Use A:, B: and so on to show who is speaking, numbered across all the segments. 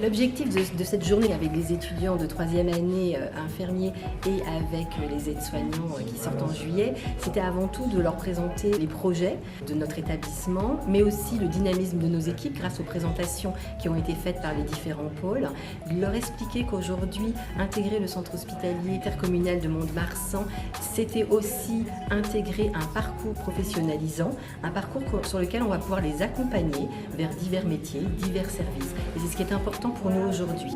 A: L'objectif de cette journée avec les étudiants de 3e année infirmiers et avec les aides-soignants qui sortent en juillet, c'était avant tout de leur présenter les projets de notre établissement, mais aussi le dynamisme de nos équipes grâce aux présentations qui ont été faites par les différents pôles. Leur expliquer qu'aujourd'hui, intégrer le centre hospitalier intercommunal de Mont-de-Marsan, c'était aussi intégrer un parcours professionnalisant, un parcours sur lequel on va pouvoir les accompagner vers divers métiers, divers services. Et c'est ce qui est important pour nous aujourd'hui.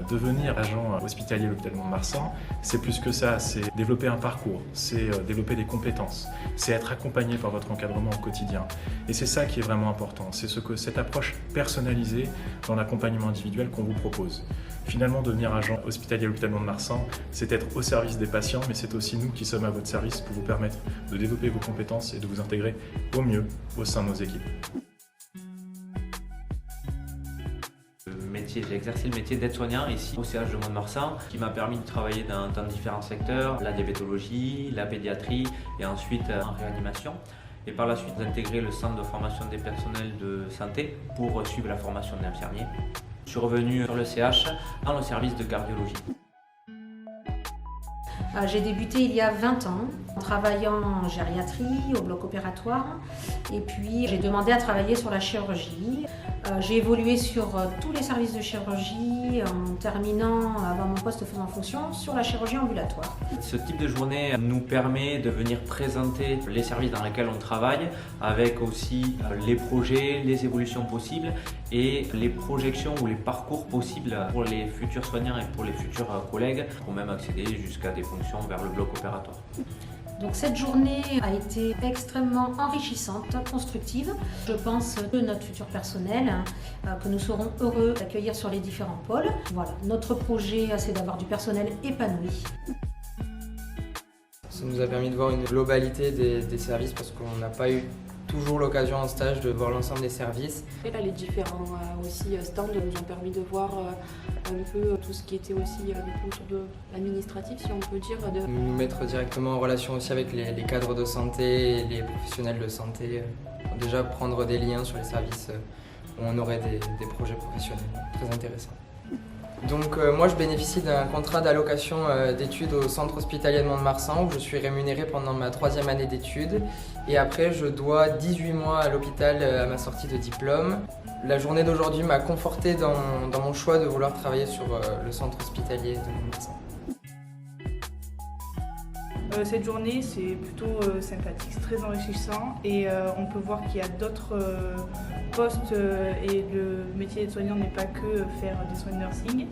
B: Devenir agent hospitalier à l'hôpital Mont-de-Marsan, c'est plus que ça, c'est développer un parcours, c'est développer des compétences, c'est être accompagné par votre encadrement au quotidien. Et c'est ça qui est vraiment important, c'est cette approche personnalisée dans l'accompagnement individuel qu'on vous propose. Finalement, devenir agent hospitalier à l'hôpital Mont-de-Marsan, c'est être au service des patients, mais c'est aussi nous qui sommes à votre service pour vous permettre de développer vos compétences et de vous intégrer au mieux au sein de nos équipes.
C: J'ai exercé le métier d'aide-soignant ici au CH de Mont-de-Marsan, qui m'a permis de travailler dans différents secteurs, la diabétologie, la pédiatrie et ensuite en réanimation. Et par la suite d'intégrer le centre de formation des personnels de santé pour suivre la formation d'infirmier. Je suis revenu sur le CH dans le service de cardiologie.
D: J'ai débuté il y a 20 ans en travaillant en gériatrie, au bloc opératoire, et puis j'ai demandé à travailler sur la chirurgie. J'ai évolué sur tous les services de chirurgie en terminant, avant mon poste faisant fonction, sur la chirurgie ambulatoire.
C: Ce type de journée nous permet de venir présenter les services dans lesquels on travaille, avec aussi les projets, les évolutions possibles et les projections ou les parcours possibles pour les futurs soignants et pour les futurs collègues, pour même accéder jusqu'à des fonctions vers le bloc opératoire.
D: Donc cette journée a été extrêmement enrichissante, constructive. Je pense que notre futur personnel, que nous serons heureux d'accueillir sur les différents pôles. Voilà, notre projet, c'est d'avoir du personnel épanoui.
E: Ça nous a permis de voir une globalité des services parce qu'on n'a pas eu toujours l'occasion en stage de voir l'ensemble des services.
F: Et là, les différents stands nous ont permis de voir un peu tout ce qui était aussi autour de l'administratif, si on peut dire.
E: Nous mettre directement en relation aussi avec les cadres de santé et les professionnels de santé. Déjà prendre des liens sur les services où on aurait des projets professionnels. Très intéressant. Donc moi je bénéficie d'un contrat d'allocation d'études au centre hospitalier de Mont-de-Marsan où je suis rémunéré pendant ma 3e année d'études et après je dois 18 mois à l'hôpital à ma sortie de diplôme. La journée d'aujourd'hui m'a conforté dans mon choix de vouloir travailler sur le centre hospitalier de Mont-de-Marsan.
G: Cette journée, c'est plutôt sympathique, c'est très enrichissant et on peut voir qu'il y a d'autres postes et le métier d'aide-soignant n'est pas que faire des soins de nursing.